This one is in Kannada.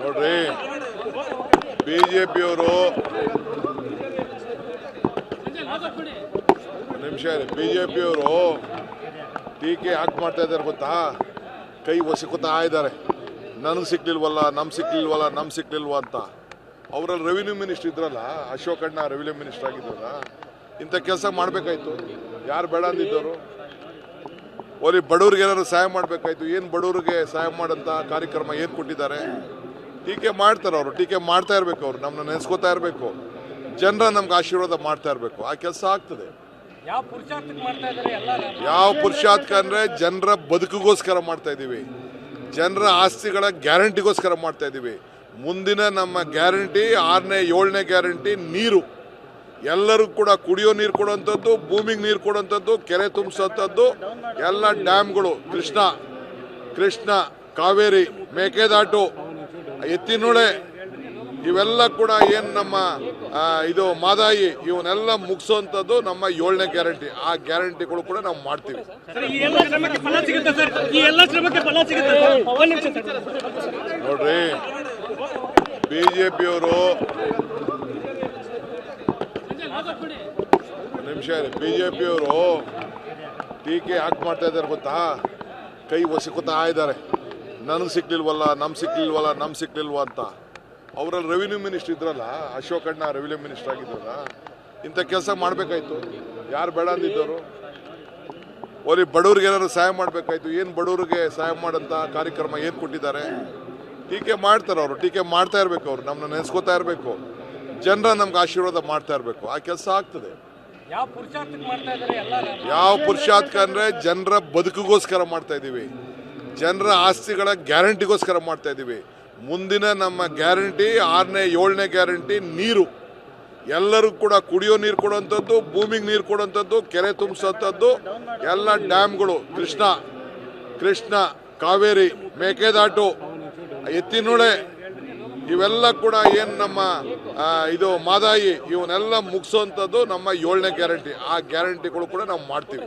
ನೋಡ್ರಿ, ಬಿಜೆಪಿಯವರು ನಿಮಿಷ ಬಿಜೆಪಿಯವರು ಟೀಕೆ ಯಾಕೆ ಮಾಡ್ತಾ ಇದ್ದಾರೆ ಗೊತ್ತಾ? ಕೈ ಒಸಕುತ್ತಾ ಇದ್ದಾರೆ. ನನಗೆ ಸಿಕ್ಲಿಲ್ವಲ್ಲ, ನಮ್ಗೆ ಸಿಕ್ಲಿಲ್ವಲ್ಲ, ನಮ್ಗೆ ಸಿಕ್ಲಿಲ್ವ ಅಂತ. ಅವರಲ್ಲಿ ರೆವಿನ್ಯೂ ಮಿನಿಸ್ಟರ್ ಇದ್ರಲ್ಲ, ಅಶೋಕ್ ಅಣ್ಣ ರೆವಿನ್ಯೂ ಮಿನಿಸ್ಟರ್ ಆಗಿದ್ರಲ್ಲ, ಇಂಥ ಕೆಲಸ ಮಾಡಬೇಕಾಯ್ತು. ಯಾರು ಬೇಡ ಅಂದಿದ್ದವರು? ಓಲಿ ಬಡವ್ರಿಗೆ ಏನಾದ್ರು ಸಹಾಯ ಮಾಡಬೇಕಾಯ್ತು. ಏನು ಬಡವ್ರಿಗೆ ಸಹಾಯ ಮಾಡೋಂಥ ಕಾರ್ಯಕ್ರಮ ಏನು ಕೊಟ್ಟಿದ್ದಾರೆ? ಟೀಕೆ ಮಾಡ್ತಾರೆ ಅವರು, ಟೀಕೆ ಮಾಡ್ತಾ ಇರಬೇಕು. ಅವರು ನಮ್ಮನ್ನ ನೆನೆಸ್ಕೋತಾ ಇರಬೇಕು. ಜನರ ನಮ್ಗೆ ಆಶೀರ್ವಾದ ಮಾಡ್ತಾ ಇರಬೇಕು. ಆ ಕೆಲಸ ಆಗ್ತದೆ. ಯಾವ ಪುರುಷಾರ್ಥ ಅಂದ್ರೆ ಜನರ ಬದುಕಿಗೋಸ್ಕರ ಮಾಡ್ತಾ ಇದ್ದೀವಿ. ಜನರ ಆಸ್ತಿಗಳ ಗ್ಯಾರಂಟಿಗೋಸ್ಕರ ಮಾಡ್ತಾ ಇದ್ದೀವಿ. ಮುಂದಿನ ನಮ್ಮ ಗ್ಯಾರಂಟಿ 6ನೇ 7ನೇ ಗ್ಯಾರಂಟಿ ನೀರು. ಎಲ್ಲರೂ ಕೂಡ ಕುಡಿಯೋ ನೀರು ಕೊಡುವಂಥದ್ದು, ಭೂಮಿಗೆ ನೀರು ಕೊಡುವಂಥದ್ದು, ಕೆರೆ ತುಂಬಿಸೋಂಥದ್ದು, ಎಲ್ಲ ಡ್ಯಾಮ್ಗಳು, ಕೃಷ್ಣ, ಕಾವೇರಿ, ಮೇಕೆದಾಟು, ಎತ್ತಿನೊಳೆ, ಇವೆಲ್ಲ ಕೂಡ ಏನು ನಮ್ಮ ಇದು ಮಾದಾಯಿ, ಇವನ್ನೆಲ್ಲ ಮುಗಿಸೋಂಥದ್ದು ನಮ್ಮ 7ನೇ ಗ್ಯಾರಂಟಿ. ಆ ಗ್ಯಾರಂಟಿಗಳು ಕೂಡ ನಾವು ಮಾಡ್ತೀವಿ. ನೋಡ್ರಿ, ಬಿಜೆಪಿಯವರು ನಿಮಿಷ ಬಿಜೆಪಿಯವರು ಟೀಕೆ ಯಾಕೆ ಮಾಡ್ತಾ ಇದ್ದಾರೆ ಗೊತ್ತಾ? ಕೈ ಒಸಕುತ್ತಾ ಇದ್ದಾರೆ. ನನಗೆ ಸಿಕ್ಲಿಲ್ವಲ್ಲ, ನಮ್ಗೆ ಸಿಕ್ಲಿಲ್ವಲ್ಲ, ನಮ್ಗೆ ಸಿಕ್ಲಿಲ್ವ ಅಂತ. ಅವರಲ್ಲಿ ರೆವಿನ್ಯೂ ಮಿನಿಸ್ಟರ್ ಇದ್ರಲ್ಲ, ಅಶೋಕ್ ಅಣ್ಣ ರೆವಿನ್ಯೂ ಮಿನಿಸ್ಟರ್ ಆಗಿದ್ರಲ್ಲ, ಇಂಥ ಕೆಲಸ ಮಾಡಬೇಕಾಯ್ತು. ಯಾರು ಬೇಡ ಅಂದಿದ್ದವರು? ಓಲಿ ಬಡವ್ರಿಗೆ ಏನಾದ್ರು ಸಹಾಯ ಮಾಡಬೇಕಾಯ್ತು. ಏನು ಬಡವ್ರಿಗೆ ಸಹಾಯ ಮಾಡೋಂಥ ಕಾರ್ಯಕ್ರಮ ಏನು ಕೊಟ್ಟಿದ್ದಾರೆ? ಟೀಕೆ ಮಾಡ್ತಾರೆ ಅವರು, ಟೀಕೆ ಮಾಡ್ತಾ ಇರಬೇಕು. ಅವರು ನಮ್ಮನ್ನ ನೆನೆಸ್ಕೋತಾ ಇರಬೇಕು. ಜನರ ನಮ್ಗೆ ಆಶೀರ್ವಾದ ಮಾಡ್ತಾ ಇರಬೇಕು. ಆ ಕೆಲಸ ಆಗ್ತದೆ. ಯಾವ ಪುರುಷಾರ್ಥ ಅಂದ್ರೆ ಜನರ ಬದುಕಿಗೋಸ್ಕರ ಮಾಡ್ತಾ ಇದ್ದೀವಿ. ಜನರ ಆಸ್ತಿಗಳ ಗ್ಯಾರಂಟಿಗೋಸ್ಕರ ಮಾಡ್ತಾ ಇದ್ದೀವಿ. ಮುಂದಿನ ನಮ್ಮ ಗ್ಯಾರಂಟಿ 6ನೇ 7ನೇ ಗ್ಯಾರಂಟಿ ನೀರು. ಎಲ್ಲರೂ ಕೂಡ ಕುಡಿಯೋ ನೀರು ಕೊಡುವಂಥದ್ದು, ಭೂಮಿಗೆ ನೀರು ಕೊಡುವಂಥದ್ದು, ಕೆರೆ ತುಂಬಿಸೋಂಥದ್ದು, ಎಲ್ಲ ಡ್ಯಾಮ್ಗಳು, ಕೃಷ್ಣ, ಕಾವೇರಿ, ಮೇಕೆದಾಟು, ಎತ್ತಿನೊಳೆ, ಇವೆಲ್ಲ ಕೂಡ ಏನು ನಮ್ಮ ಇದು ಮಾದಾಯಿ, ಇವನ್ನೆಲ್ಲ ಮುಗಿಸೋಂಥದ್ದು ನಮ್ಮ 7ನೇ ಗ್ಯಾರಂಟಿ. ಆ ಗ್ಯಾರಂಟಿಗಳು ಕೂಡ ನಾವು ಮಾಡ್ತೀವಿ.